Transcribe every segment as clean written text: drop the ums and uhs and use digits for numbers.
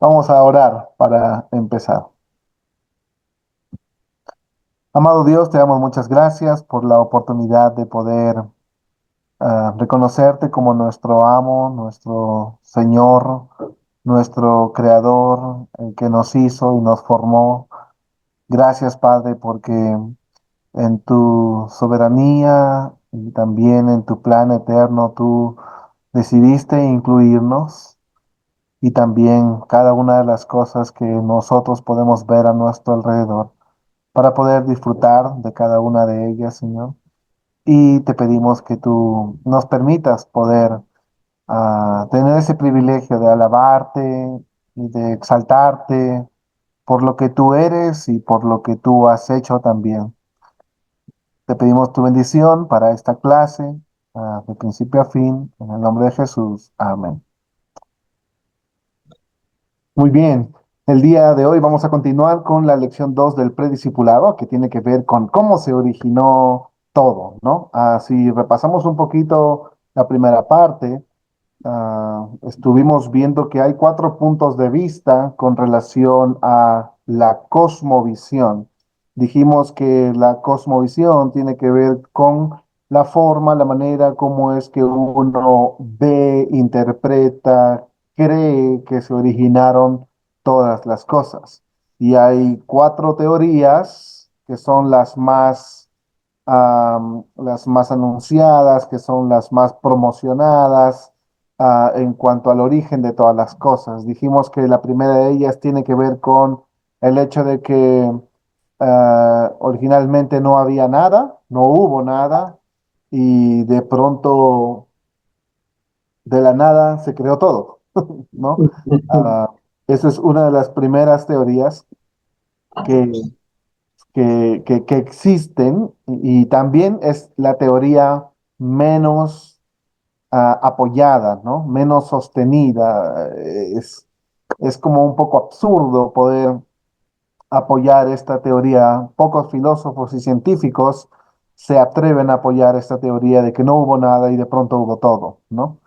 Vamos a orar para empezar. Amado Dios, te damos muchas gracias por la oportunidad de poder reconocerte como nuestro amo, nuestro Señor, nuestro Creador, el que nos hizo y nos formó. Gracias, Padre, porque en tu soberanía y también en tu plan eterno tú decidiste incluirnos y también cada una de las cosas que nosotros podemos ver a nuestro alrededor, para poder disfrutar de cada una de ellas, Señor. Y te pedimos que tú nos permitas poder tener ese privilegio de alabarte y de exaltarte por lo que tú eres y por lo que tú has hecho también. Te pedimos tu bendición para esta clase, de principio a fin, en el nombre de Jesús. Amén. Muy bien, el día de hoy vamos a continuar con la lección 2 del prediscipulado, que tiene que ver con cómo se originó todo, ¿no? Si repasamos un poquito la primera parte, estuvimos viendo que hay cuatro puntos de vista con relación a la cosmovisión. Dijimos que la cosmovisión tiene que ver con la forma, la manera como es que uno ve, interpreta, cree que se originaron todas las cosas. Y hay cuatro teorías que son las más anunciadas, que son las más promocionadas en cuanto al origen de todas las cosas. Dijimos que la primera de ellas tiene que ver con el hecho de que originalmente no había nada, no hubo nada, y de pronto de la nada se creó todo, ¿no? Ah, Esa es una de las primeras teorías que que existen y también es la teoría menos apoyada, ¿no? Menos sostenida. Es como un poco absurdo poder apoyar esta teoría. Pocos filósofos y científicos se atreven a apoyar esta teoría de que no hubo nada y de pronto hubo todo, ¿no?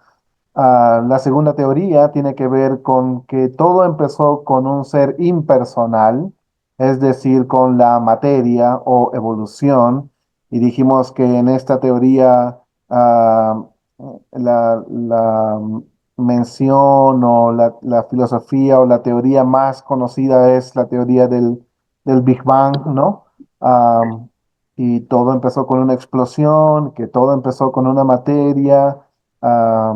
La segunda teoría tiene que ver con que todo empezó con un ser impersonal, es decir, con la materia o evolución. Y dijimos que en esta teoría la mención o la filosofía o la teoría más conocida es la teoría del Big Bang, ¿no? Ah, y todo empezó con una explosión, que todo empezó con una materia. ah,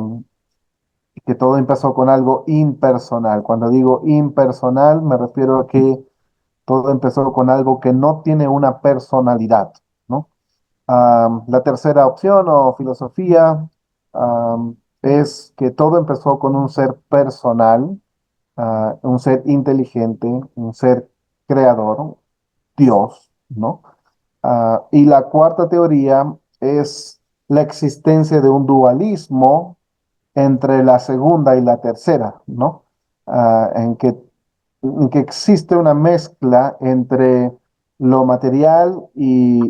que todo empezó con algo impersonal. Cuando digo impersonal, me refiero a que todo empezó con algo que no tiene una personalidad, ¿no? La tercera opción o filosofía es que todo empezó con un ser personal, un ser inteligente, un ser creador, Dios, ¿no? Y la cuarta teoría es la existencia de un dualismo entre la segunda y la tercera, ¿no? En que existe una mezcla entre lo material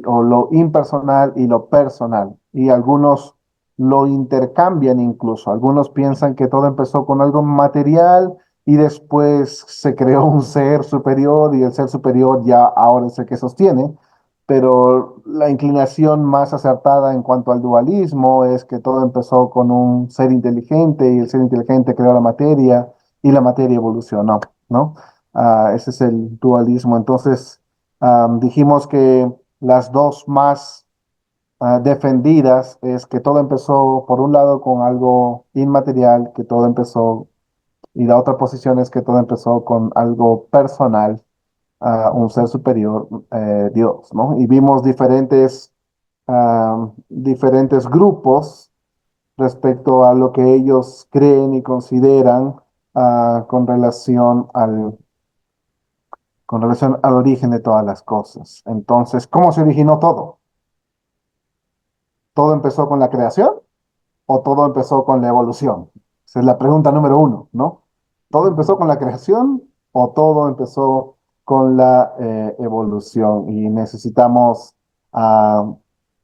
o lo impersonal y lo personal. Y algunos lo intercambian incluso. Algunos piensan que todo empezó con algo material y después se creó un ser superior y el ser superior ya ahora es el que sostiene, pero la inclinación más acertada en cuanto al dualismo es que todo empezó con un ser inteligente y el ser inteligente creó la materia y la materia evolucionó, ¿no? Ese es el dualismo. Entonces, dijimos que las dos más defendidas es que todo empezó, por un lado, con algo inmaterial, que todo empezó, y la otra posición es que todo empezó con algo personal, un ser superior, Dios, ¿no? Y vimos diferentes grupos respecto a lo que ellos creen y consideran con con relación al origen de todas las cosas. Entonces, ¿cómo se originó todo? ¿Todo empezó con la creación o todo empezó con la evolución? Esa es la pregunta número uno, ¿no? ¿Todo empezó con la creación o todo empezó con la evolución? Y necesitamos ah,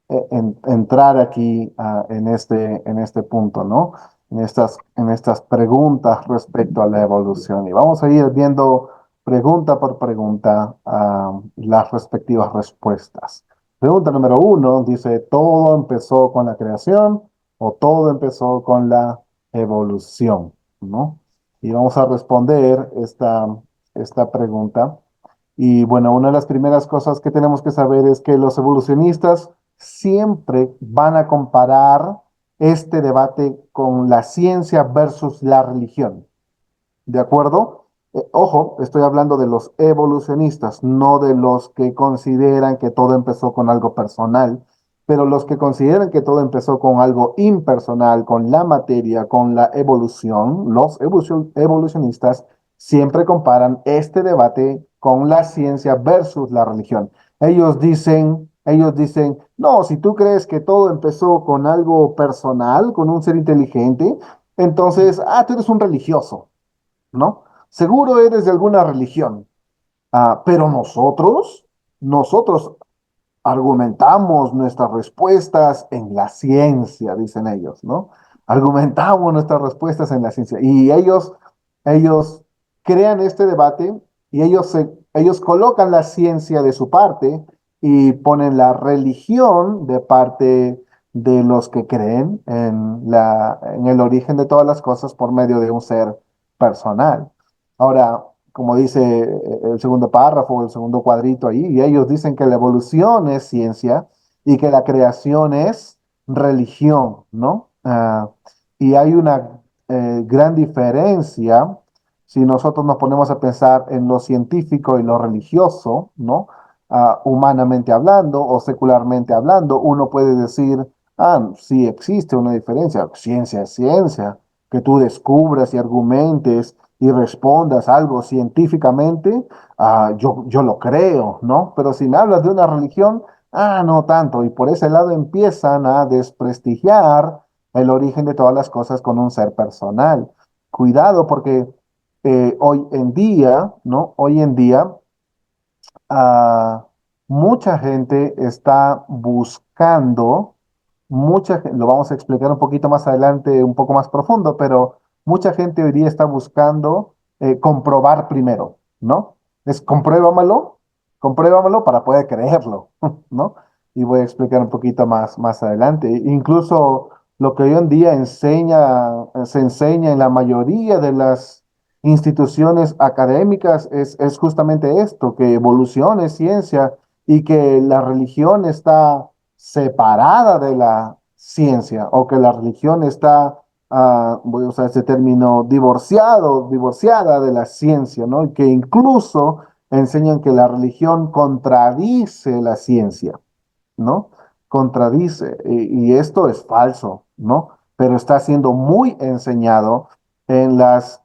entrar aquí en este punto, ¿no? en estas preguntas respecto a la evolución. Y vamos a ir viendo pregunta por pregunta las respectivas respuestas. Pregunta número uno dice, ¿todo empezó con la creación o todo empezó con la evolución? ¿No? Y vamos a responder esta pregunta. Y bueno, una de las primeras cosas que tenemos que saber es que los evolucionistas siempre van a comparar este debate con la ciencia versus la religión. ¿De acuerdo? Ojo, estoy hablando de los evolucionistas, no de los que consideran que todo empezó con algo personal, pero los que consideran que todo empezó con algo impersonal, con la materia, con la evolución, los evolucionistas siempre comparan este debate con la ciencia versus la religión. Ellos dicen, no, si tú crees que todo empezó con algo personal, con un ser inteligente, entonces, tú eres un religioso. ¿No? Seguro eres de alguna religión, pero nosotros argumentamos nuestras respuestas en la ciencia, dicen ellos, ¿no? Argumentamos nuestras respuestas en la ciencia. Y ellos crean este debate y ellos colocan la ciencia de su parte y ponen la religión de parte de los que creen en el origen de todas las cosas por medio de un ser personal. Ahora, como dice el segundo párrafo, el segundo cuadrito ahí, y ellos dicen que la evolución es ciencia y que la creación es religión, ¿no? Y hay una gran diferencia si nosotros nos ponemos a pensar en lo científico y lo religioso, ¿no? Humanamente hablando o secularmente hablando, uno puede decir, sí existe una diferencia, ciencia es ciencia, que tú descubras y argumentes y respondas algo científicamente, yo lo creo, ¿no? Pero si me hablas de una religión, no tanto. Y por ese lado empiezan a desprestigiar el origen de todas las cosas con un ser personal. Cuidado porque hoy en día, ¿no? Hoy en día ah, mucha gente está buscando, lo vamos a explicar un poquito más adelante, un poco más profundo, pero mucha gente hoy día está buscando comprobar primero, ¿no? Es compruébamelo para poder creerlo, ¿no? Y voy a explicar un poquito más adelante. Incluso lo que hoy en día se enseña en la mayoría de las instituciones académicas es justamente esto, que evolución es ciencia y que la religión está separada de la ciencia o que la religión está, voy a usar ese término, divorciada de la ciencia, ¿no? Y que incluso enseñan que la religión contradice la ciencia. ¿No? Contradice, y esto es falso, ¿no? Pero está siendo muy enseñado en las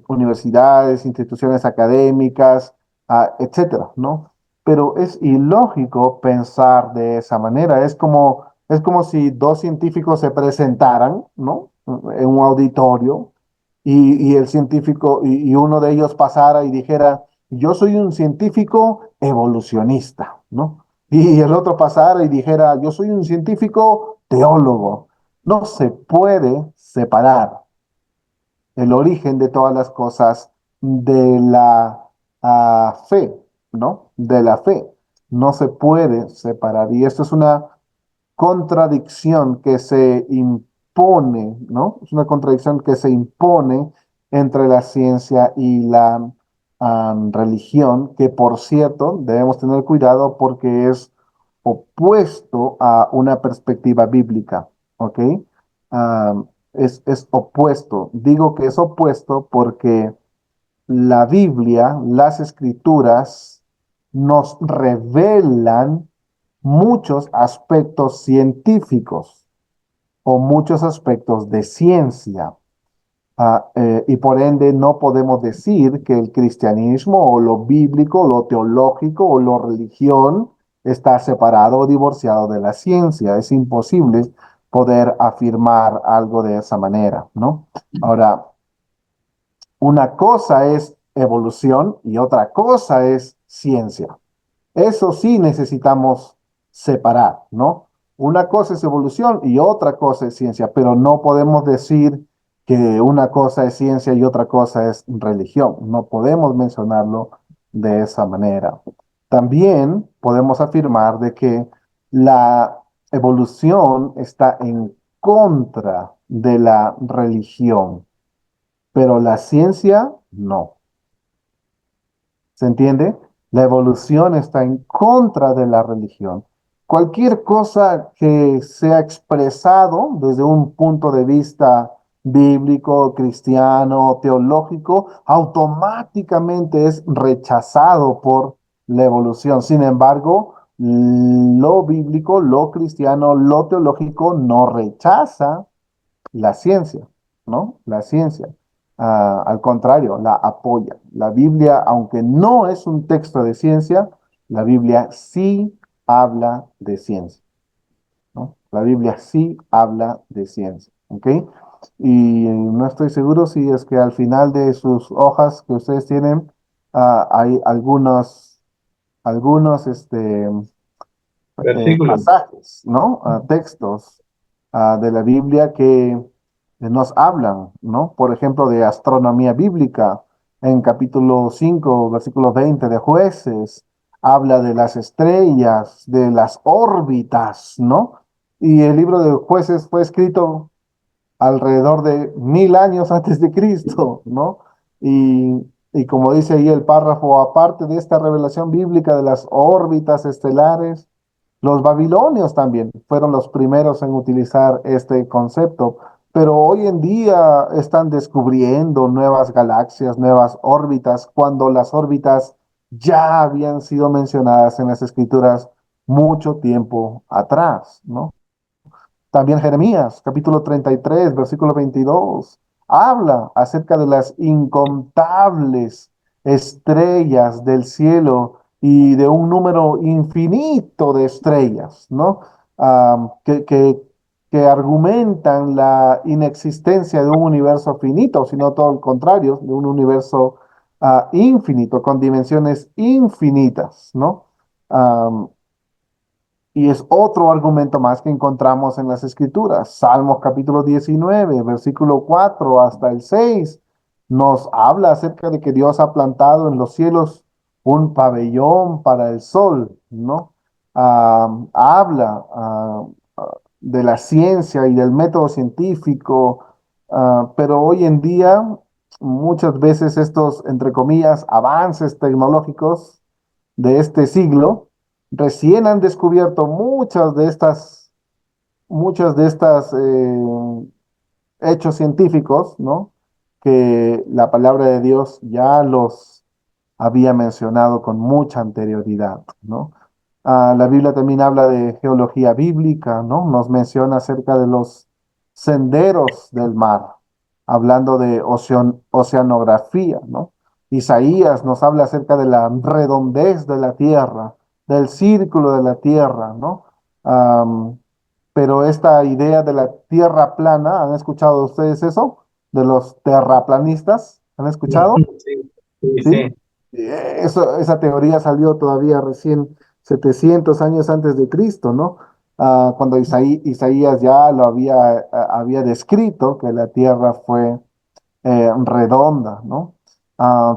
universidades, instituciones académicas, etcétera, ¿no? Pero es ilógico pensar de esa manera. Es como si dos científicos se presentaran, ¿no? En un auditorio y el científico, y uno de ellos pasara y dijera, yo soy un científico evolucionista, ¿no? Y el otro pasara y dijera, yo soy un científico teólogo. No se puede separar el origen de todas las cosas de la fe, ¿no? De la fe. No se puede separar. Y esto es una contradicción que se impone, ¿no? Es una contradicción que se impone entre la ciencia y la religión, que por cierto debemos tener cuidado porque es opuesto a una perspectiva bíblica, ¿ok? Es opuesto. Digo que es opuesto porque la Biblia, las escrituras, nos revelan muchos aspectos científicos o muchos aspectos de ciencia. Y por ende no podemos decir que el cristianismo o lo bíblico, lo teológico o lo religión está separado o divorciado de la ciencia. Es imposible poder afirmar algo de esa manera, ¿no? Ahora, una cosa es evolución y otra cosa es ciencia. Eso sí necesitamos separar, ¿no? Una cosa es evolución y otra cosa es ciencia, pero no podemos decir que una cosa es ciencia y otra cosa es religión. No podemos mencionarlo de esa manera. También podemos afirmar de que la evolución está en contra de la religión, pero la ciencia no. ¿Se entiende? La evolución está en contra de la religión. Cualquier cosa que sea expresado desde un punto de vista bíblico, cristiano, teológico, automáticamente es rechazado por la evolución. Sin embargo, lo bíblico, lo cristiano, lo teológico no rechaza la ciencia, ¿no? La ciencia. Al contrario, la apoya. La Biblia, aunque no es un texto de ciencia, la Biblia sí habla de ciencia, ¿no? La Biblia sí habla de ciencia, ¿ok? Y no estoy seguro si es que al final de sus hojas que ustedes tienen, hay algunos, Versículos. pasajes, ¿no? Textos de la Biblia que nos hablan, ¿no? Por ejemplo, de astronomía bíblica, en capítulo 5 versículo 20 de Jueces, habla de las estrellas, de las órbitas, ¿no? Y el libro de Jueces fue escrito alrededor de 1000 años antes de Cristo, ¿no? Y como dice ahí el párrafo, aparte de esta revelación bíblica de las órbitas estelares, los babilonios también fueron los primeros en utilizar este concepto, pero hoy en día están descubriendo nuevas galaxias, nuevas órbitas, cuando las órbitas ya habían sido mencionadas en las escrituras mucho tiempo atrás, ¿no? También Jeremías, capítulo 33 versículo 22 habla acerca de las incontables estrellas del cielo y de un número infinito de estrellas, ¿no? Que argumentan la inexistencia de un universo finito, sino todo el contrario, de un universo infinito, con dimensiones infinitas, ¿no? Um, y es otro argumento más que encontramos en las Escrituras. Salmos capítulo 19 versículo 4 hasta el 6 nos habla acerca de que Dios ha plantado en los cielos un pabellón para el sol, ¿no? Habla de la ciencia y del método científico, pero hoy en día muchas veces estos, entre comillas, avances tecnológicos de este siglo, recién han descubierto muchas de estas hechos científicos, ¿no? Que la palabra de Dios ya los había mencionado con mucha anterioridad, ¿no? La Biblia también habla de geología bíblica, ¿no? Nos menciona acerca de los senderos del mar, hablando de oceanografía, ¿no? Isaías nos habla acerca de la redondez de la tierra, del círculo de la tierra, ¿no? Am, pero esta idea de la tierra plana, ¿han escuchado ustedes eso? De los terraplanistas, ¿han escuchado? Sí, sí, ¿Sí? sí. Esa teoría salió todavía recién 700 años antes de Cristo, ¿no? Cuando Isaías ya lo había descrito, que la tierra fue redonda, ¿no?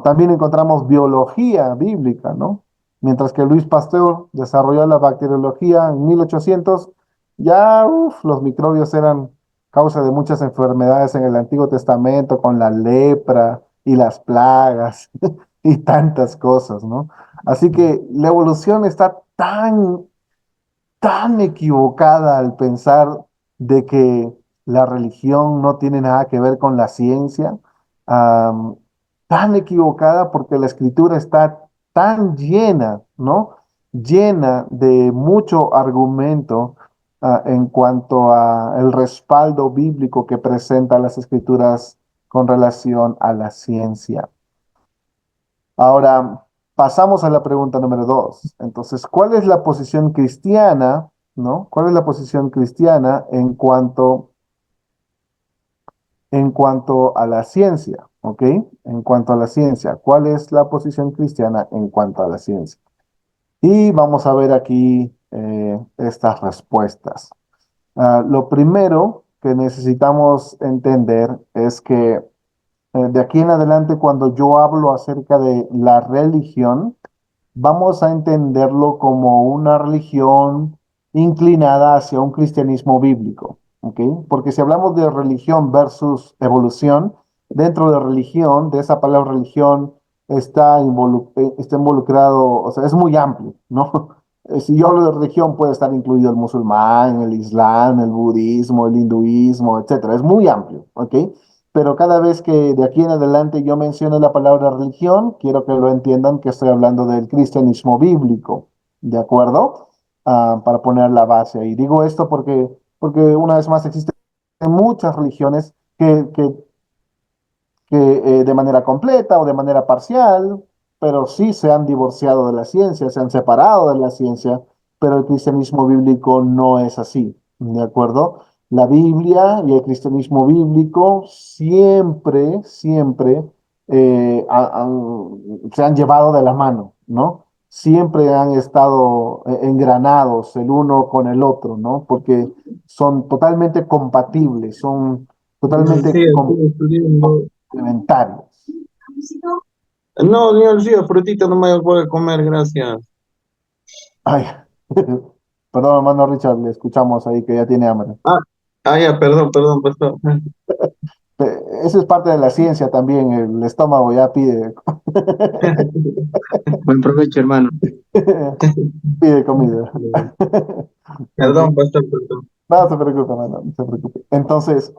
También encontramos biología bíblica, ¿no? Mientras que Luis Pasteur desarrolló la bacteriología en 1800, ya los microbios eran causa de muchas enfermedades en el Antiguo Testamento, con la lepra y las plagas y tantas cosas, ¿no? Así que la evolución está tan equivocada al pensar de que la religión no tiene nada que ver con la ciencia, am, tan equivocada porque la escritura está tan llena, ¿no? Llena de mucho argumento en cuanto a el respaldo bíblico que presenta las escrituras con relación a la ciencia. Ahora, pasamos a la pregunta número dos. Entonces, ¿cuál es la posición cristiana, ¿no? ¿Cuál es la posición cristiana en cuanto a la ciencia? ¿Ok? En cuanto a la ciencia, ¿cuál es la posición cristiana en cuanto a la ciencia? Y vamos a ver aquí estas respuestas. Lo primero que necesitamos entender es que de aquí en adelante, cuando yo hablo acerca de la religión, vamos a entenderlo como una religión inclinada hacia un cristianismo bíblico, ¿ok? Porque si hablamos de religión versus evolución, dentro de religión, de esa palabra religión, está involucrado, o sea, es muy amplio, ¿no? Si yo hablo de religión, puede estar incluido el musulmán, el islam, el budismo, el hinduismo, etcétera. Es muy amplio, ¿ok? Pero cada vez que de aquí en adelante yo mencione la palabra religión, quiero que lo entiendan que estoy hablando del cristianismo bíblico, ¿de acuerdo? Para poner la base ahí. Digo esto porque una vez más existen muchas religiones que de manera completa o de manera parcial, pero sí se han divorciado de la ciencia, se han separado de la ciencia, pero el cristianismo bíblico no es así, ¿de acuerdo? La Biblia y el cristianismo bíblico siempre se han llevado de la mano, ¿no? Siempre han estado engranados el uno con el otro, ¿no? Porque son totalmente compatibles, son Sí, totalmente estoy estudiando. complementarios. No, señor, sí, frutita no me voy a comer, gracias. Ay, perdón, hermano Richard, le escuchamos ahí que ya tiene hambre. Ah, ya, perdón, perdón, pastor. Eso es parte de la ciencia también, el estómago ya pide, Buen provecho, hermano. pide comida. Ok. Perdón, pastor, perdón. No se preocupe, hermano, no se preocupe. Entonces,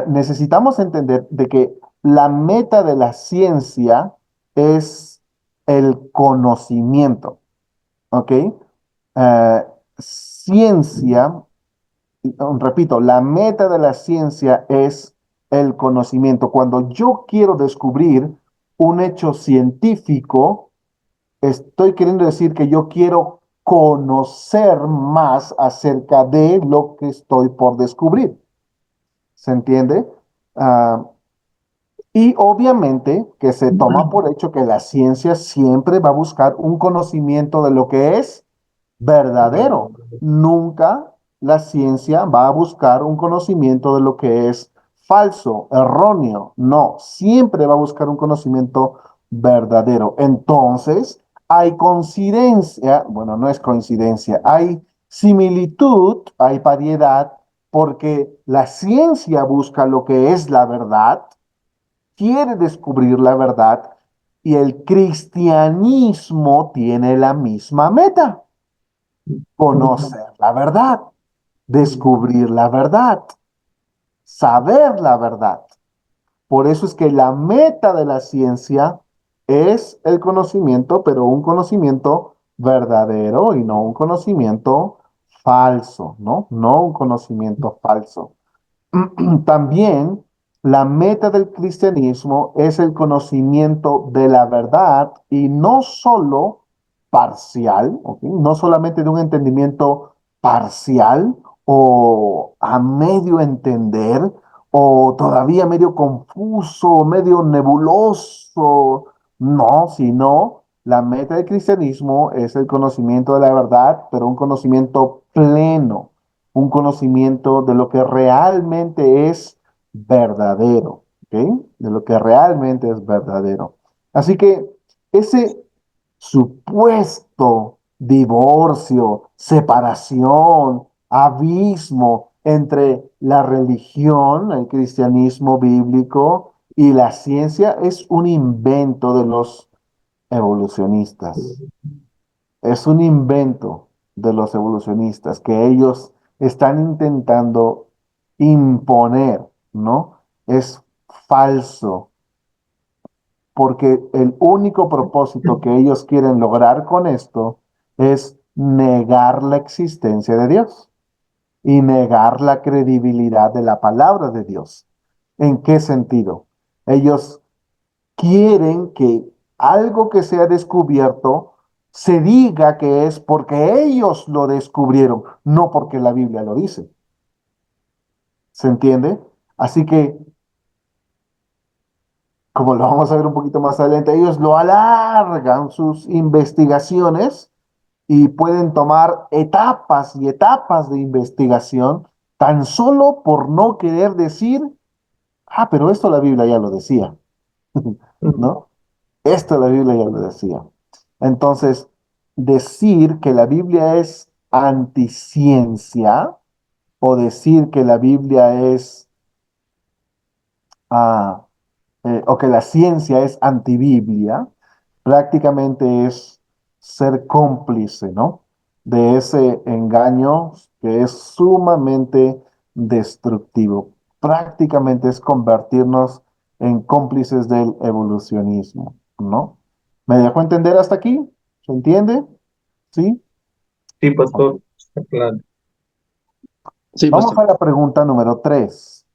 necesitamos entender de que la meta de la ciencia es el conocimiento, ¿ok? Ciencia. Repito, la meta de la ciencia es el conocimiento. Cuando yo quiero descubrir un hecho científico, estoy queriendo decir que yo quiero conocer más acerca de lo que estoy por descubrir. ¿Se entiende? Ah, y obviamente que se toma por hecho que la ciencia siempre va a buscar un conocimiento de lo que es verdadero. Nunca la ciencia va a buscar un conocimiento de lo que es falso, erróneo. No, siempre va a buscar un conocimiento verdadero. Entonces, hay coincidencia, bueno, no es coincidencia, hay similitud, hay variedad, porque la ciencia busca lo que es la verdad, quiere descubrir la verdad, y el cristianismo tiene la misma meta: conocer la verdad, descubrir la verdad, saber la verdad. Por eso es que la meta de la ciencia es el conocimiento, pero un conocimiento verdadero y no un conocimiento falso, ¿no? No un conocimiento falso. También la meta del cristianismo es el conocimiento de la verdad y no solo parcial, ¿ok? No solamente de un entendimiento parcial o a medio entender o todavía medio confuso, medio nebuloso, no, sino la meta del cristianismo es el conocimiento de la verdad, pero un conocimiento pleno, un conocimiento de lo que realmente es verdadero, ¿ok? De lo que realmente es verdadero. Así que ese supuesto divorcio, separación, abismo entre la religión, el cristianismo bíblico y la ciencia es un invento de los evolucionistas. Es un invento de los evolucionistas que ellos están intentando imponer, ¿no? Es falso, porque el único propósito que ellos quieren lograr con esto es negar la existencia de Dios y negar la credibilidad de la palabra de Dios. ¿En qué sentido? Ellos quieren que algo que se ha descubierto se diga que es porque ellos lo descubrieron, no porque la Biblia lo dice. ¿Se entiende? Así que, como lo vamos a ver un poquito más adelante, ellos lo alargan sus investigaciones y pueden tomar etapas y etapas de investigación, tan solo por no querer decir, ah, pero esto la Biblia ya lo decía, ujú. ¿no? Esto la Biblia ya lo decía. Entonces, decir que la Biblia es anticiencia o decir que la Biblia es, ah, o que la ciencia es antibiblia, prácticamente es ser cómplice, ¿no? De ese engaño que es sumamente destructivo. Prácticamente es convertirnos en cómplices del evolucionismo, ¿no? ¿Me dejó entender hasta aquí? ¿Se entiende? ¿Sí? Sí, Ok. pastor, está claro. Sí, Vamos pastor. a la pregunta número 3.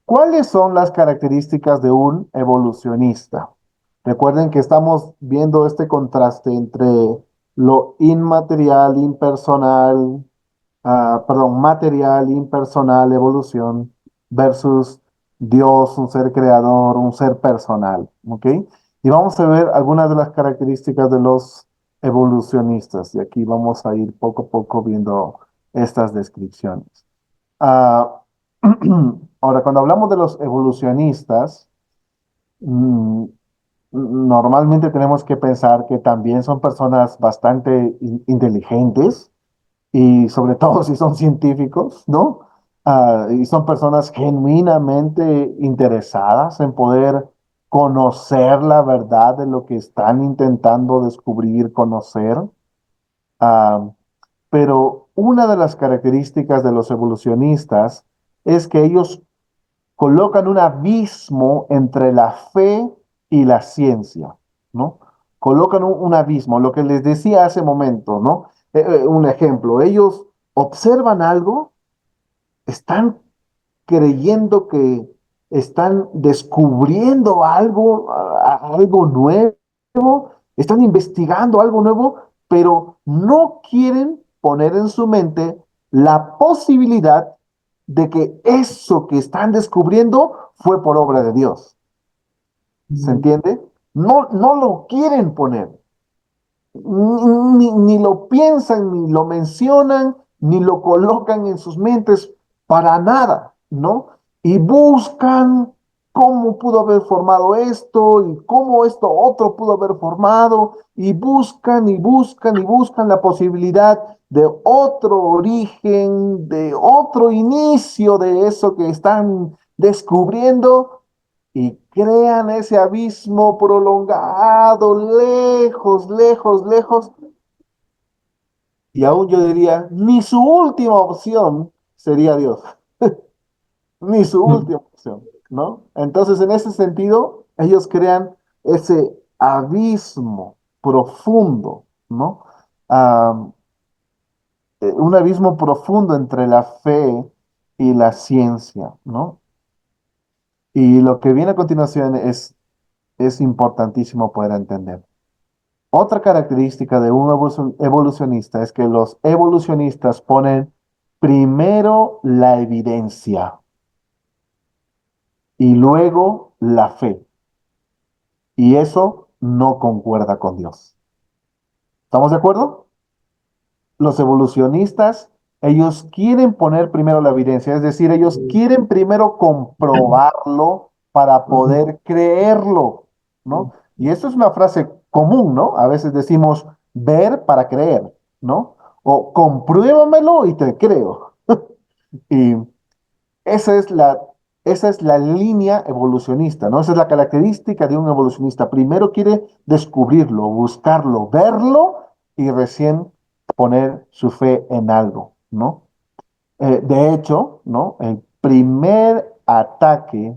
¿Cuáles son las características de un evolucionista? Recuerden que estamos viendo este contraste entre lo inmaterial, impersonal, perdón, material, impersonal, evolución, versus Dios, un ser creador, un ser personal, ¿ok? Y vamos a ver algunas de las características de los evolucionistas, y aquí vamos a ir poco a poco viendo estas descripciones. Ah, ahora, cuando hablamos de los evolucionistas, mm, normalmente tenemos que pensar que también son personas bastante inteligentes y sobre todo si son científicos, ¿no? Y son personas genuinamente interesadas en poder conocer la verdad de lo que están intentando descubrir, conocer. Ah, pero una de las características de los evolucionistas es que ellos colocan un abismo entre la fe y la ciencia, ¿no? Colocan un abismo, lo que les decía hace momento, ¿no? Un ejemplo, ellos observan algo, están creyendo que están descubriendo algo, algo nuevo, están investigando algo nuevo, pero no quieren poner en su mente la posibilidad de que eso que están descubriendo fue por obra de Dios. ¿Se Mm, entiende? No, no lo quieren poner. Ni lo piensan, ni lo mencionan, ni lo colocan en sus mentes para nada, ¿no? Y buscan cómo pudo haber formado esto y cómo esto otro pudo haber formado, y buscan y buscan y buscan la posibilidad de otro origen, de otro inicio de eso que están descubriendo y crean ese abismo prolongado, lejos, lejos, lejos, y aún yo diría, ni su última opción sería Dios, ni su mm, última opción, ¿no? Entonces, en ese sentido, ellos crean ese abismo profundo, ¿no? Ah, un abismo profundo entre la fe y la ciencia, ¿no? Y lo que viene a continuación es importantísimo poder entender. Otra característica de un evolucionista es que los evolucionistas ponen primero la evidencia y luego la fe. Y eso no concuerda con Dios. ¿Estamos de acuerdo? Los evolucionistas, ellos quieren poner primero la evidencia, es decir, ellos quieren primero comprobarlo para ujú, poder creerlo, ¿no? Y eso es una frase común, ¿no? A veces decimos ver para creer, ¿no? O compruébamelo y te creo. Y esa es esa es la línea evolucionista, ¿no? Esa es la característica de un evolucionista. Primero quiere descubrirlo, buscarlo, verlo y recién poner su fe en algo, ¿no? De hecho, ¿no? El primer ataque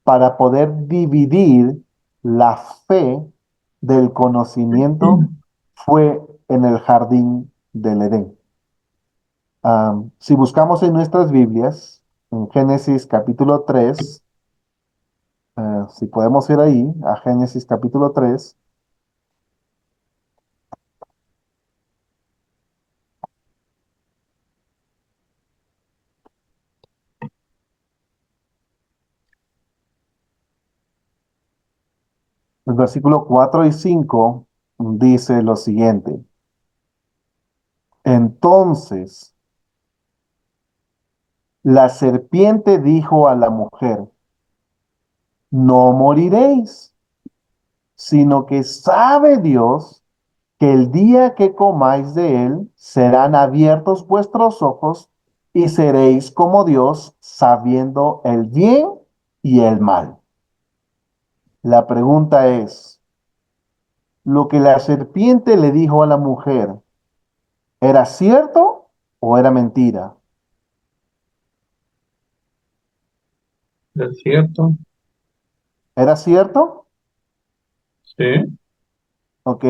para poder dividir la fe del conocimiento fue en el jardín del Edén. Si buscamos en nuestras Biblias, en Génesis capítulo 3, si podemos ir ahí, a Génesis capítulo 3, el versículo 4 y 5 dice lo siguiente. Entonces La serpiente dijo a la mujer, no moriréis, sino que sabe Dios que el día que comáis de él serán abiertos vuestros ojos y seréis como Dios, sabiendo el bien y el mal. La pregunta es, ¿lo que la serpiente le dijo a la mujer era cierto o era mentira? ¿Es cierto? ¿Era cierto? Sí. ¿Ok?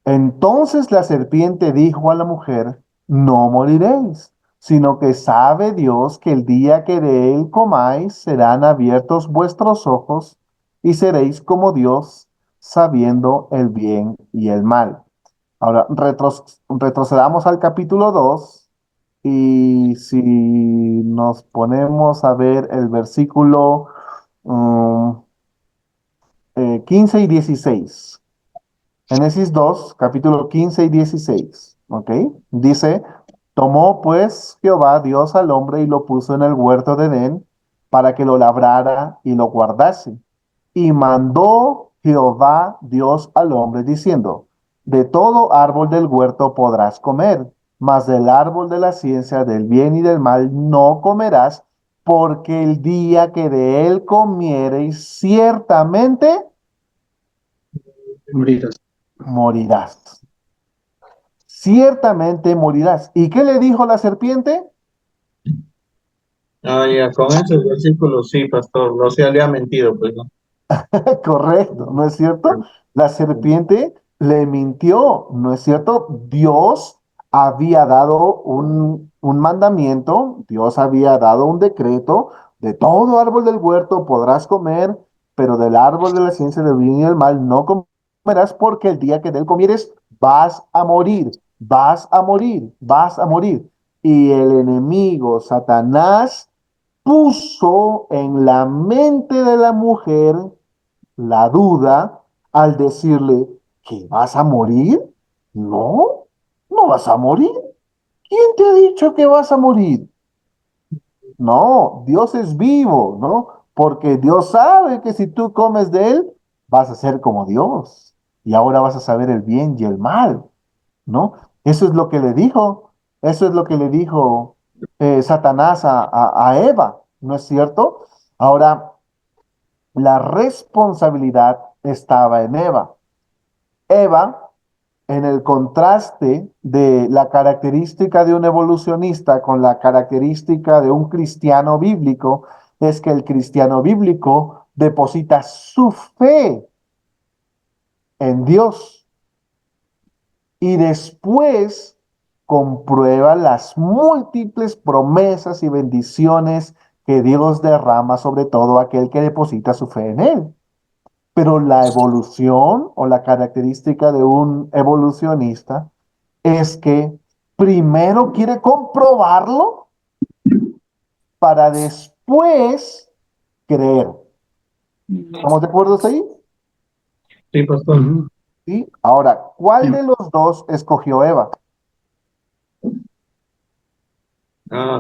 Entonces la serpiente dijo a la mujer, no moriréis, sino que sabe Dios que el día que de él comáis serán abiertos vuestros ojos y seréis como Dios, sabiendo el bien y el mal. Ahora retrocedamos al capítulo 2 y si nos ponemos a ver el versículo 15 y 16. Génesis 2 capítulo 15 y 16, ¿ok? Dice, tomó pues Jehová Dios al hombre y lo puso en el huerto de Edén para que lo labrara y lo guardase. Y mandó Jehová Dios al hombre diciendo, de todo árbol del huerto podrás comer, mas del árbol de la ciencia del bien y del mal no comerás, porque el día que de él comiereis ciertamente Morirás. morirás. Ciertamente morirás. ¿Y qué le dijo la serpiente? Ah, ya, con esos versículos sí, pastor. No se le ha mentido, pues, ¿no? Correcto, ¿no es cierto? La serpiente le mintió, ¿no es cierto? Dios había dado un mandamiento, Dios había dado un decreto, de todo árbol del huerto podrás comer, pero del árbol de la ciencia del bien y del mal no comerás porque el día que de él comieres vas a morir, vas a morir, vas a morir. Y el enemigo, Satanás, puso en la mente de la mujer la duda al decirle que vas a morir. No, no vas a morir. ¿Quién te ha dicho que vas a morir? No, Dios es vivo, ¿no? Porque Dios sabe que si tú comes de él, vas a ser como Dios. Y ahora vas a saber el bien y el mal, ¿no? Eso es lo que le dijo. Eso es lo que le dijo Satanás a Eva, ¿no es cierto? Ahora, la responsabilidad estaba en Eva. Eva, en el contraste de la característica de un evolucionista con la característica de un cristiano bíblico, es que el cristiano bíblico deposita su fe en Dios y después comprueba las múltiples promesas y bendiciones que Dios derrama sobre todo aquel que deposita su fe en Él. Pero la evolución o la característica de un evolucionista es que primero quiere comprobarlo para después creer. ¿Estamos de acuerdo ahí? Sí, pastor. Ujú. ¿Sí? Ahora, Sí. ¿cuál de los dos escogió Eva? Ah,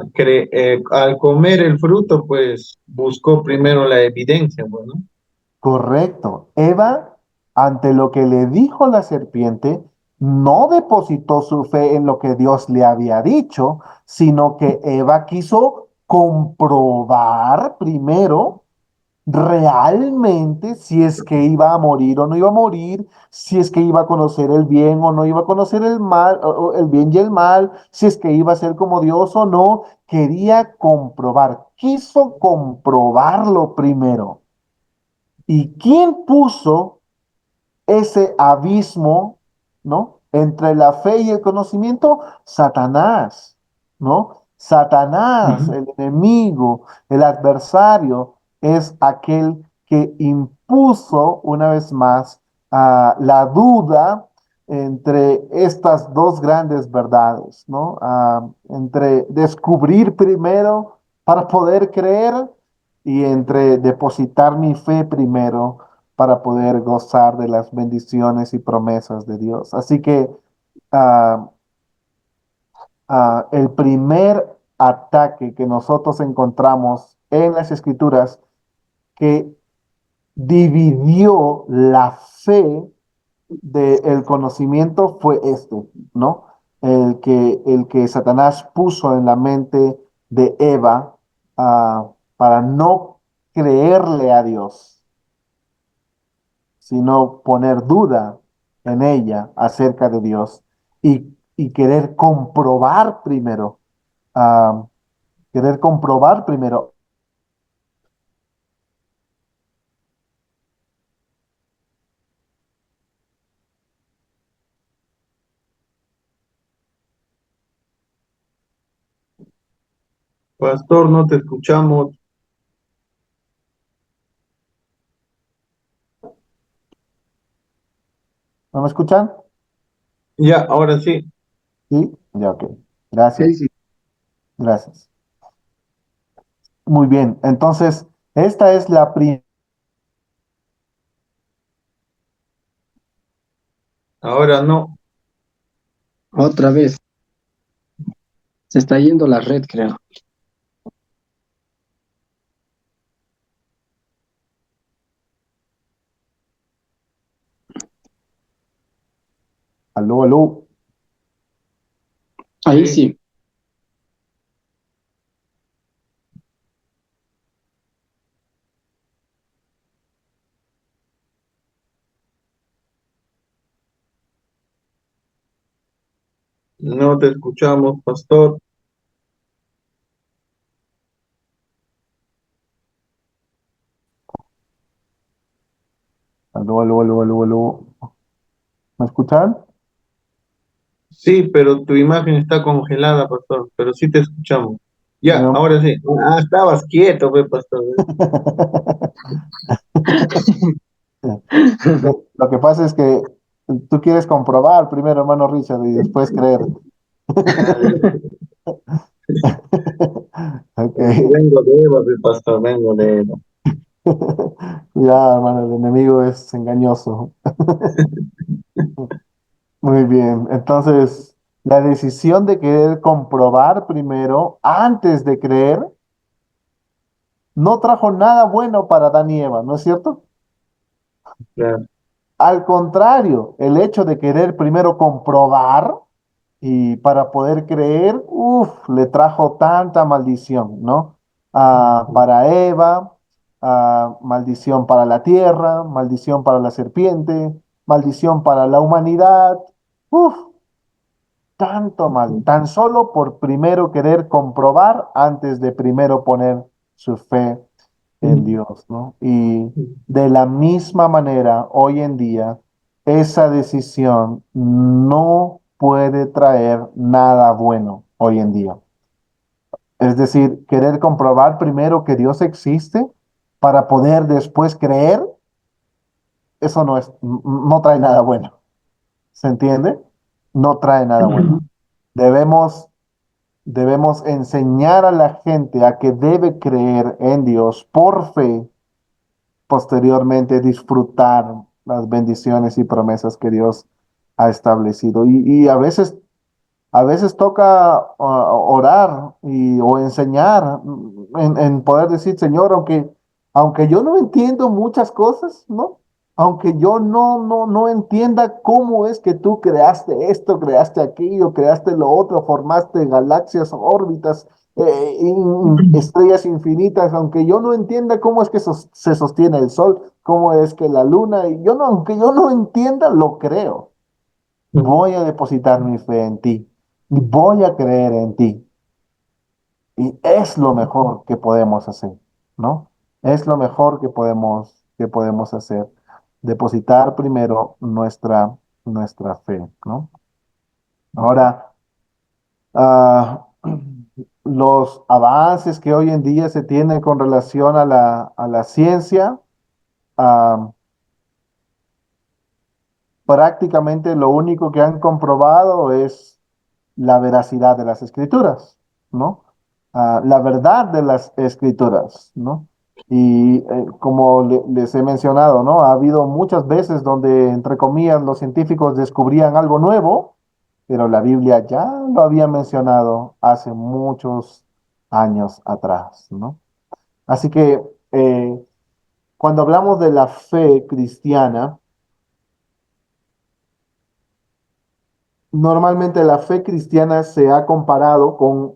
al comer el fruto, pues buscó primero la evidencia, bueno. Correcto. Eva, ante lo que le dijo la serpiente, no depositó su fe en lo que Dios le había dicho, sino que Eva quiso comprobar primero realmente si es que iba a morir o no iba a morir, si es que iba a conocer el bien o no iba a conocer el mal, o el bien y el mal, si es que iba a ser como Dios o no. Quería comprobar, quiso comprobarlo primero. ¿Y quién puso ese abismo, ¿no? Entre la fe y el conocimiento? Satanás, ¿no? Satanás, Ujú. el enemigo, el adversario, es aquel que impuso una vez más la duda entre estas dos grandes verdades, ¿no? Entre descubrir primero para poder creer y entre depositar mi fe primero para poder gozar de las bendiciones y promesas de Dios. Así que ah, el primer ataque que nosotros encontramos en las escrituras que dividió la fe del conocimiento fue este, ¿no? El que Satanás puso en la mente de Eva para no creerle a Dios, sino poner duda en ella acerca de Dios y ah, querer comprobar primero. Pastor, no te escuchamos. ¿No me escuchan? Ya, ahora sí. Sí, ya, ok. Sí, Gracias, sí. gracias. Muy bien, entonces, esta es la primera. Ahora no. Otra vez. Se está yendo la red, creo. Aló, aló. Ahí Sí, sí. no te escuchamos, pastor. Aló, aló, aló, aló, aló. ¿Me escuchan? Sí, pero tu imagen está congelada, pastor, pero sí te escuchamos. Ya, No. ahora sí. Ah, estabas quieto, pastor. Lo que pasa es que tú quieres comprobar primero, hermano Richard, y después creer. Ah, Ok. vengo de Eva, pastor, vengo de Eva. Ya, hermano, el enemigo es engañoso. Muy bien. Entonces, la decisión de querer comprobar primero, antes de creer, no trajo nada bueno para Adán y Eva, ¿no es cierto? Claro. Al contrario, el hecho de querer primero comprobar y para poder creer, le trajo tanta maldición, ¿no? Para Eva, maldición para la tierra, maldición para la serpiente, maldición para la humanidad, uf, tanto mal, tan solo por primero querer comprobar antes de primero poner su fe en Dios, ¿no? Y de la misma manera, hoy en día, esa decisión no puede traer nada bueno hoy en día. Es decir, querer comprobar primero que Dios existe para poder después creer, eso no trae nada bueno. ¿Se entiende? No trae nada bueno. Debemos Debemos enseñar a la gente a que debe creer en Dios por fe, posteriormente disfrutar las bendiciones y promesas que Dios ha establecido. Y a veces toca orar o enseñar en poder decir, Señor, aunque yo no entiendo muchas cosas, ¿no? Aunque yo no entienda cómo es que tú creaste esto, creaste aquello, creaste lo otro, formaste galaxias, órbitas, estrellas infinitas, aunque yo no entienda cómo es que se sostiene el sol, cómo es que la luna, y aunque yo no entienda, lo creo. Voy a depositar mi fe en ti y voy a creer en ti. Y es lo mejor que podemos hacer, ¿no? Es lo mejor que podemos hacer. Depositar primero nuestra fe, ¿no? Ahora, ah, los avances que hoy en día se tienen con relación a la ciencia, ah, prácticamente lo único que han comprobado es la veracidad de las escrituras, ¿no? La verdad de las escrituras, ¿no? Y como les he mencionado, ¿no? Ha habido muchas veces donde, entre comillas, los científicos descubrían algo nuevo, pero la Biblia ya lo había mencionado hace muchos, años atrás, ¿no? Así que cuando hablamos de la fe cristiana, normalmente la fe cristiana se ha comparado con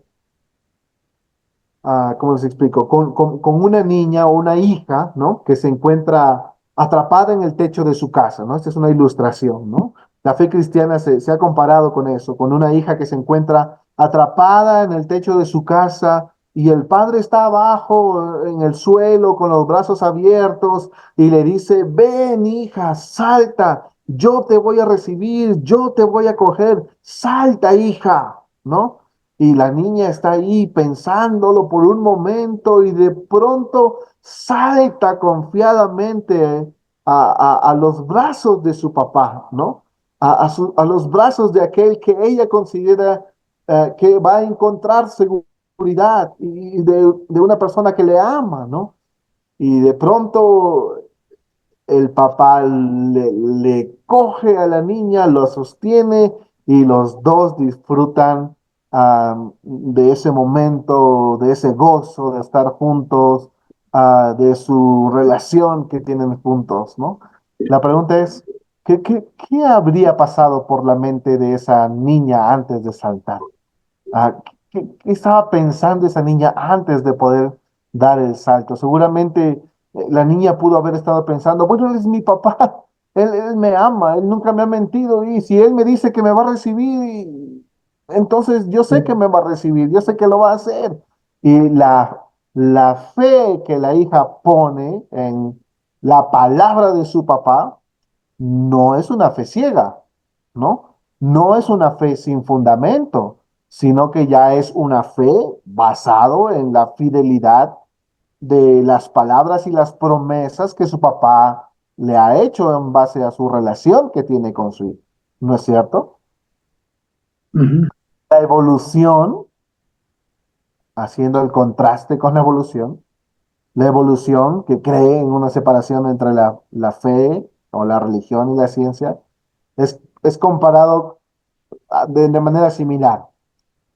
¿cómo les explico? Con una niña o una hija, ¿no? Que se encuentra atrapada en el techo de su casa, ¿no? Esta es una ilustración, ¿no? La fe cristiana se ha comparado con eso, con una hija que se encuentra atrapada en el techo de su casa y el padre está abajo en el suelo con los brazos abiertos y le dice, ven hija, salta, yo te voy a recibir, yo te voy a coger, salta hija, ¿no? Y la niña está ahí pensándolo por un momento y de pronto salta confiadamente a los brazos de su papá, ¿no? A los brazos de aquel que ella considera que va a encontrar seguridad y de una persona que le ama, ¿no? Y de pronto el papá le coge a la niña, lo sostiene y los dos disfrutan de ese momento, de ese gozo de estar juntos, de su relación que tienen juntos, ¿no? La pregunta es, ¿qué habría pasado por la mente de esa niña antes de saltar? ¿Qué estaba pensando esa niña antes de poder dar el salto? Seguramente la niña pudo haber estado pensando, bueno, él es mi papá, él me ama, él nunca me ha mentido y si él me dice que me va a recibir, entonces yo sé que me va a recibir, yo sé que lo va a hacer. Y la fe que la hija pone en la palabra de su papá no es una fe ciega, ¿no? No es una fe sin fundamento, sino que ya es una fe basado en la fidelidad de las palabras y las promesas que su papá le ha hecho en base a su relación que tiene con su hijo. ¿No es cierto? Ujú. La evolución, haciendo el contraste con la evolución que cree en una separación entre la fe o la religión y la ciencia, es comparado de manera similar,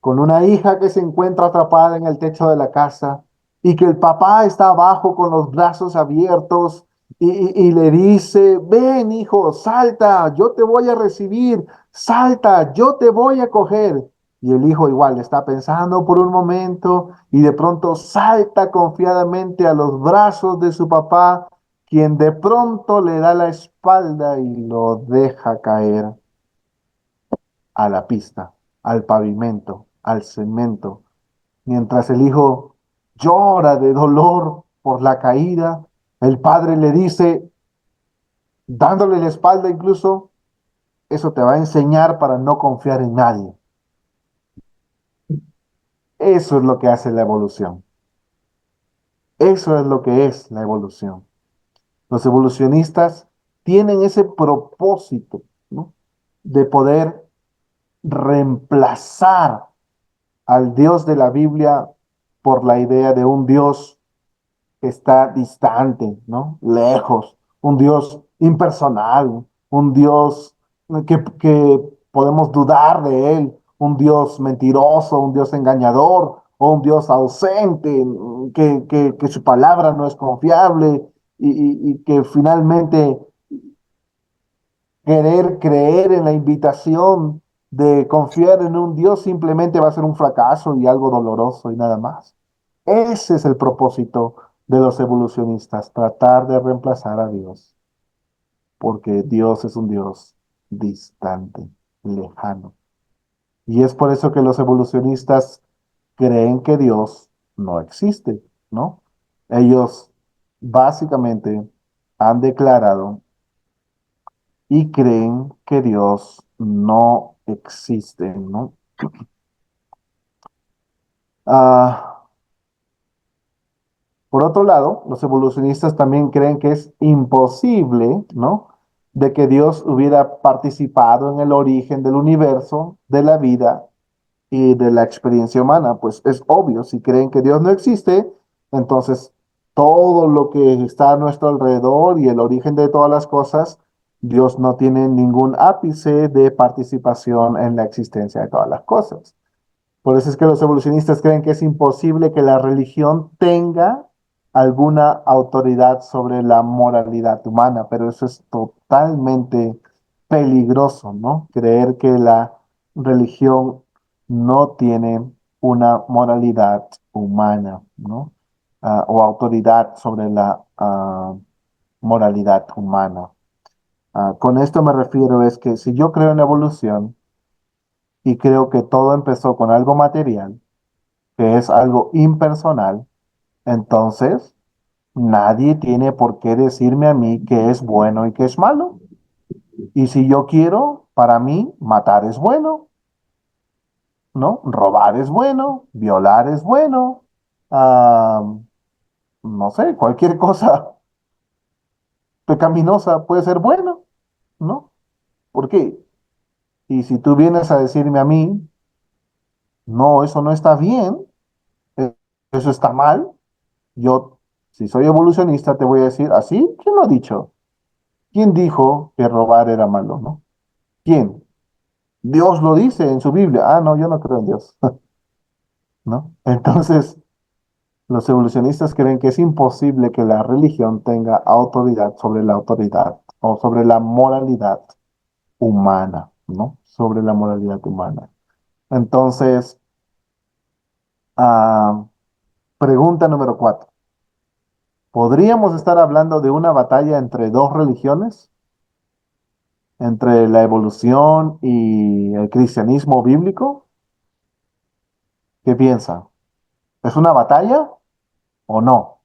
con una hija que se encuentra atrapada en el techo de la casa y que el papá está abajo con los brazos abiertos y le dice, ven hijo, salta, yo te voy a recibir, salta, yo te voy a coger. Y el hijo igual está pensando por un momento y de pronto salta confiadamente a los brazos de su papá, quien de pronto le da la espalda y lo deja caer a la pista, al pavimento, al cemento, mientras el hijo llora de dolor por la caída, el padre le dice, dándole la espalda incluso, eso te va a enseñar para no confiar en nadie. Eso es lo que hace la evolución. Eso es lo que es la evolución. Los evolucionistas tienen ese propósito, ¿no? De poder reemplazar al Dios de la Biblia por la idea de un Dios que está distante, ¿no? Lejos, un Dios impersonal, un Dios que podemos dudar de él, un Dios mentiroso, un Dios engañador, o un Dios ausente, que su palabra no es confiable y que finalmente querer creer en la invitación de confiar en un Dios simplemente va a ser un fracaso y algo doloroso y nada más. Ese es el propósito de los evolucionistas, tratar de reemplazar a Dios, porque Dios es un Dios distante, lejano. Y es por eso que los evolucionistas creen que Dios no existe, ¿no? Ellos básicamente han declarado y creen que Dios no existe, ¿no? Ah, por otro lado, los evolucionistas también creen que es imposible, ¿no? De que Dios hubiera participado en el origen del universo, de la vida y de la experiencia humana. Pues es obvio, si creen que Dios no existe, entonces todo lo que está a nuestro alrededor y el origen de todas las cosas, Dios no tiene ningún ápice de participación en la existencia de todas las cosas. Por eso es que los evolucionistas creen que es imposible que la religión tenga alguna autoridad sobre la moralidad humana, pero eso es totalmente peligroso, ¿no? Creer que la religión no tiene una moralidad humana, ¿no? O autoridad sobre la moralidad humana. Con esto me refiero es que si yo creo en evolución y creo que todo empezó con algo material, que es algo impersonal, entonces nadie tiene por qué decirme a mí qué es bueno y qué es malo. Y si yo quiero, para mí, matar es bueno, ¿no? Robar es bueno, violar es bueno, ah, no sé, cualquier cosa pecaminosa puede ser bueno, ¿no? ¿Por qué? Y si tú vienes a decirme a mí, no, eso no está bien, eh, eso está mal, yo, si soy evolucionista, te voy a decir, ¿así? ¿Quién lo ha dicho? ¿Quién dijo que robar era malo, no? ¿Quién? Dios lo dice en su Biblia. Ah, no, yo no creo en Dios, ¿no? Entonces, los evolucionistas creen que es imposible que la religión tenga autoridad sobre la autoridad o sobre la moralidad humana, ¿no? Sobre la moralidad humana. Entonces, ah, pregunta número 4. ¿Podríamos estar hablando de una batalla entre dos religiones? ¿Entre la evolución y el cristianismo bíblico? ¿Qué piensa? ¿Es una batalla o no?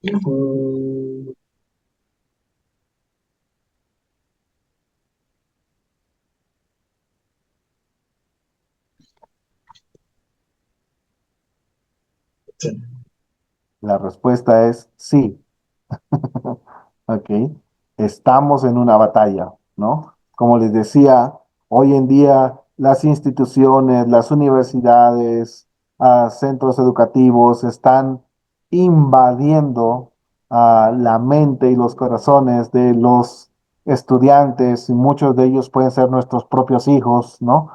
Mm, sí. La respuesta es sí. Ok, estamos en una batalla, ¿no? Como les decía, hoy en día las instituciones, las universidades, centros educativos están invadiendo la mente y los corazones de los estudiantes, y muchos de ellos pueden ser nuestros propios hijos, ¿no?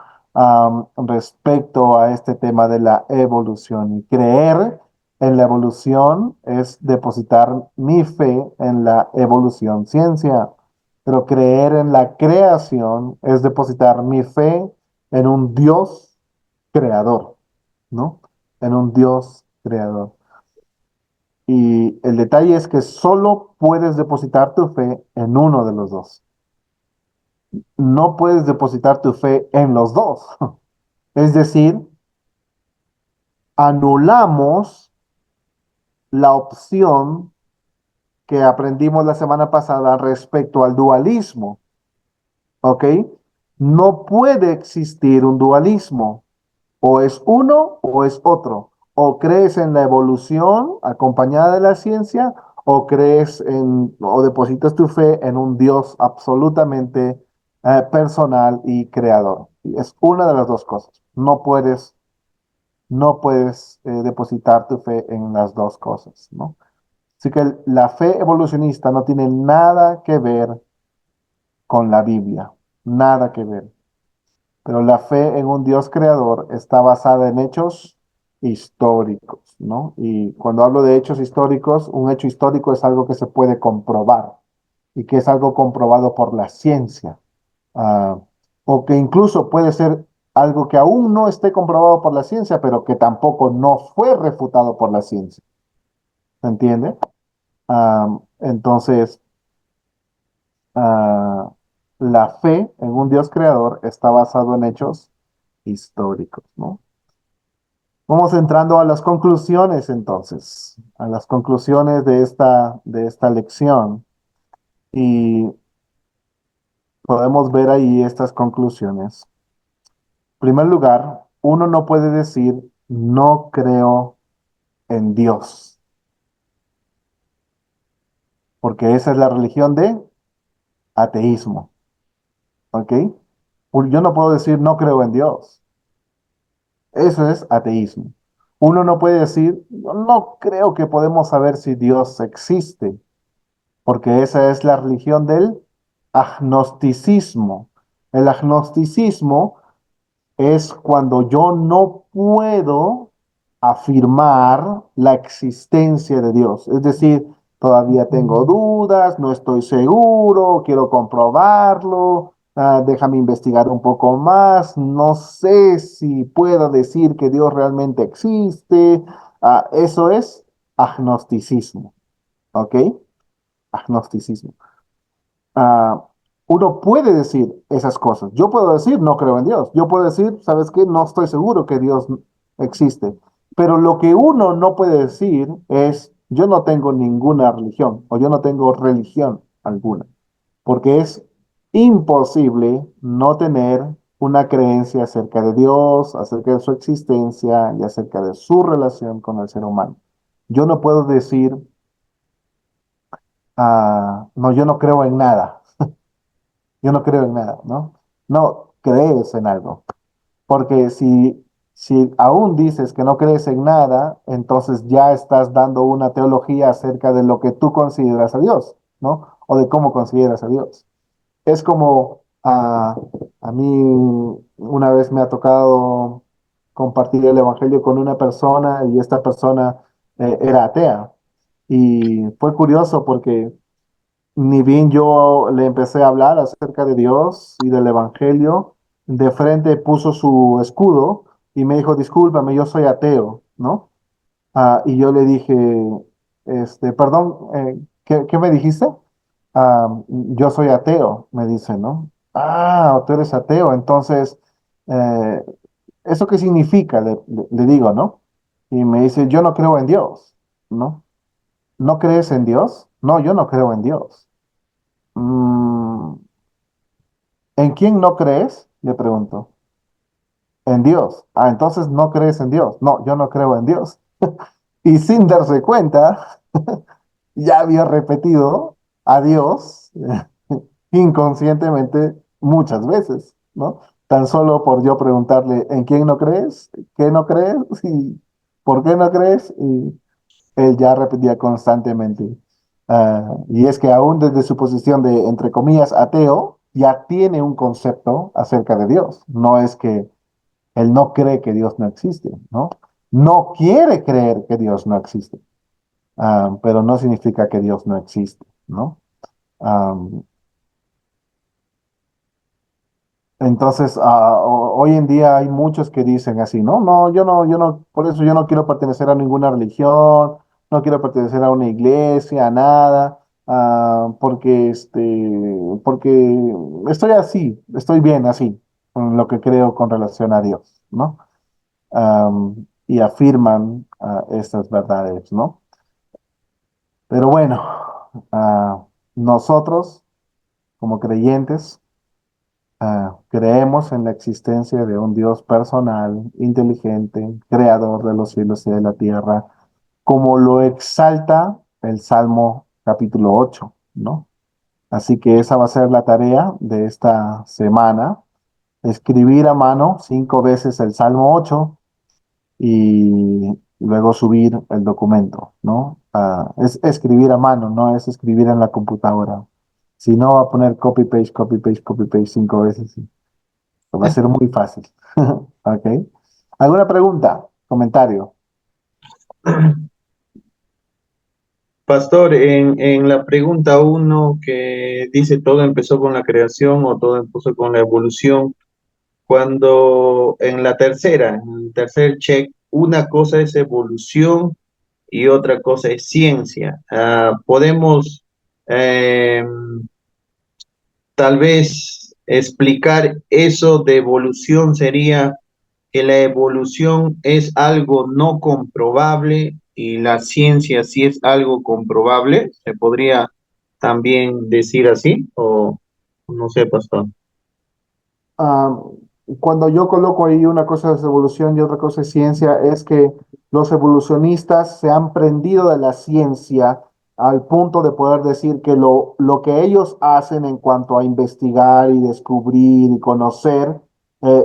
Respecto a este tema de la evolución y creer en la evolución es depositar mi fe en la evolución ciencia, pero creer en la creación es depositar mi fe en un Dios creador, ¿no? En un Dios creador. Y el detalle es que solo puedes depositar tu fe en uno de los dos. No puedes depositar tu fe en los dos. Es decir, anulamos la opción que aprendimos la semana pasada respecto al dualismo, ¿ok? No puede existir un dualismo, o es uno o es otro. O crees en la evolución acompañada de la ciencia, o crees en, o depositas tu fe en un Dios absolutamente personal y creador. Es una de las dos cosas. No puedes depositar tu fe en las dos cosas, ¿no? Así que la fe evolucionista no tiene nada que ver con la Biblia, nada que ver. Pero la fe en un Dios creador está basada en hechos históricos, ¿no? Y cuando hablo de hechos históricos, un hecho histórico es algo que se puede comprobar y que es algo comprobado por la ciencia, ah, o que incluso puede ser algo que aún no esté comprobado por la ciencia, pero que tampoco no fue refutado por la ciencia. ¿Se entiende? Entonces, ah, la fe en un Dios creador está basado en hechos históricos, ¿no? Vamos entrando a las conclusiones entonces, a las conclusiones de esta lección. Y podemos ver ahí estas conclusiones. En primer lugar, uno no puede decir, no creo en Dios, porque esa es la religión de ateísmo, ¿ok? Yo no puedo decir, no creo en Dios. Eso es ateísmo. Uno no puede decir, no creo que podemos saber si Dios existe, porque esa es la religión del agnosticismo. El agnosticismo es cuando yo no puedo afirmar la existencia de Dios. Es decir, todavía tengo dudas, no estoy seguro, quiero comprobarlo, déjame investigar un poco más, no sé si puedo decir que Dios realmente existe. Eso es agnosticismo, ¿ok? Agnosticismo. Ah, uno puede decir esas cosas. Yo puedo decir, no creo en Dios. Yo puedo decir, ¿sabes qué? No estoy seguro que Dios existe. Pero lo que uno no puede decir es, yo no tengo ninguna religión o yo no tengo religión alguna, porque es imposible no tener una creencia acerca de Dios, acerca de su existencia y acerca de su relación con el ser humano. Yo no puedo decir, no, yo no creo en nada. Yo no creo en nada, ¿no? No crees en algo. Porque si aún dices que no crees en nada, entonces ya estás dando una teología acerca de lo que tú consideras a Dios, ¿no? O de cómo consideras a Dios. Es como a mí una vez me ha tocado compartir el Evangelio con una persona y esta persona era atea. Y fue curioso porque ni bien yo le empecé a hablar acerca de Dios y del Evangelio, de frente puso su escudo y me dijo, discúlpame, yo soy ateo, ¿no? Y yo le dije, perdón, ¿qué me dijiste? Yo soy ateo, me dice, ¿no? Tú eres ateo, entonces, eh, ¿eso qué significa? Le digo, ¿no? Y me dice, yo no creo en Dios, ¿no? ¿No crees en Dios? No, yo no creo en Dios. Mm, ¿En quién no crees? Le pregunto. En Dios. Entonces no crees en Dios. No, yo no creo en Dios. Y sin darse cuenta, ya había repetido a Dios inconscientemente muchas veces, ¿no? Tan solo por yo preguntarle, ¿en quién no crees? ¿Qué no crees? ¿Y por qué no crees? Y él ya repetía constantemente. Y es que aún desde su posición de, entre comillas, ateo, ya tiene un concepto acerca de Dios. No es que él no cree que Dios no existe, ¿no? No quiere creer que Dios no existe, pero no significa que Dios no existe, ¿no? Um, Entonces, hoy en día hay muchos que dicen así, no, no, yo no, por eso yo no quiero pertenecer a ninguna religión, no quiero pertenecer a una iglesia, a nada, porque estoy así, estoy bien así, con lo que creo con relación a Dios, ¿no? Y afirman estas verdades, ¿no? Pero bueno, nosotros como creyentes, creemos en la existencia de un Dios personal, inteligente, creador de los cielos y de la tierra, como lo exalta el Salmo capítulo 8, ¿no? Así que esa va a ser la tarea de esta semana, escribir a mano 5 veces el Salmo 8 y luego subir el documento, ¿no? Es escribir a mano, no es escribir en la computadora. Si no, va a poner copy, paste, copy, paste, copy, paste 5 veces. Va a ser muy fácil. ¿Ok? ¿Alguna pregunta? ¿Comentario? Pastor, en la pregunta uno que dice todo empezó con la creación o todo empezó con la evolución, cuando en la tercera, en el tercer check, una cosa es evolución y otra cosa es ciencia. Podemos eh, tal vez explicar eso de evolución sería que la evolución es algo no comprobable y la ciencia sí es algo comprobable. ¿Se podría también decir así? O no sé, pastor. Ah, Cuando yo coloco ahí una cosa es evolución y otra cosa es ciencia, es que los evolucionistas se han prendido de la ciencia al punto de poder decir que lo que ellos hacen en cuanto a investigar y descubrir y conocer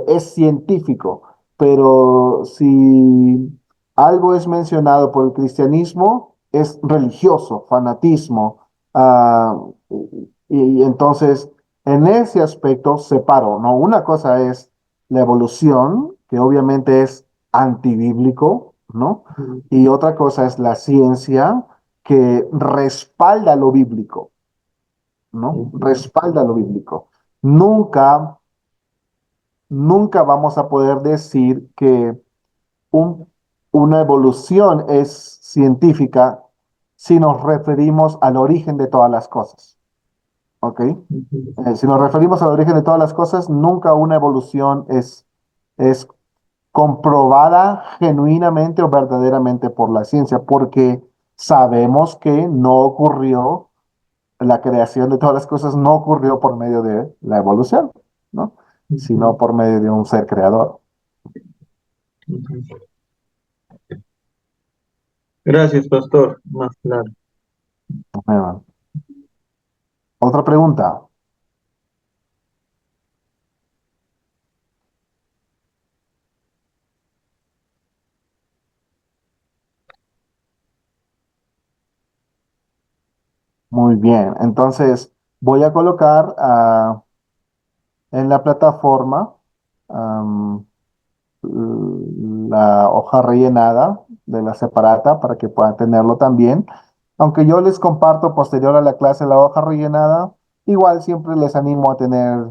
es científico. Pero si algo es mencionado por el cristianismo, es religioso, fanatismo. Ah, y entonces en ese aspecto separo, ¿no? Una cosa es la evolución, que obviamente es antibíblico, ¿no? Ujú. Y otra cosa es la ciencia que respalda lo bíblico, ¿no? Ujú. Respalda lo bíblico. Nunca, nunca vamos a poder decir que un- una evolución es científica si nos referimos al origen de todas las cosas, ¿ok? Ujú. Si nos referimos al origen de todas las cosas, nunca una evolución es comprobada genuinamente o verdaderamente por la ciencia, porque sabemos que no ocurrió, la creación de todas las cosas no ocurrió por medio de la evolución, ¿no? Sino Ujú. por medio de un ser creador. Ujú. Gracias, pastor. Más claro. Bueno, otra pregunta. Muy bien. Entonces, voy a colocar en la plataforma am, la hoja rellenada de la separata para que puedan tenerlo también. Aunque yo les comparto posterior a la clase la hoja rellenada, igual siempre les animo a tener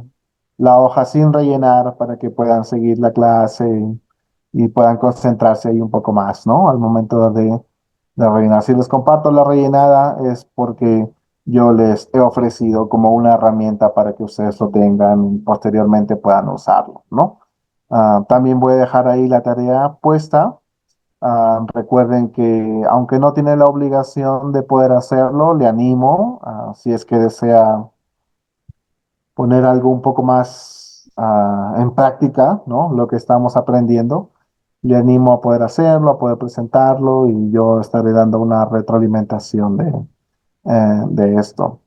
la hoja sin rellenar para que puedan seguir la clase y puedan concentrarse ahí un poco más, ¿no? Al momento de rellenar. Si les comparto la rellenada es porque yo les he ofrecido como una herramienta para que ustedes lo tengan y posteriormente puedan usarlo, ¿no? También voy a dejar ahí la tarea puesta. Recuerden que aunque no tiene la obligación de poder hacerlo, le animo, si es que desea poner algo un poco más en práctica, ¿no? Lo que estamos aprendiendo, le animo a poder hacerlo, a poder presentarlo y yo estaré dando una retroalimentación de esto.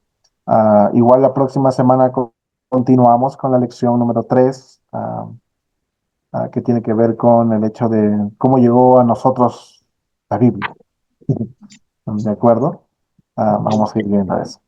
Igual la próxima semana continuamos con la lección número 3, que tiene que ver con el hecho de cómo llegó a nosotros la Biblia. ¿De acuerdo? Vamos a ir viendo eso.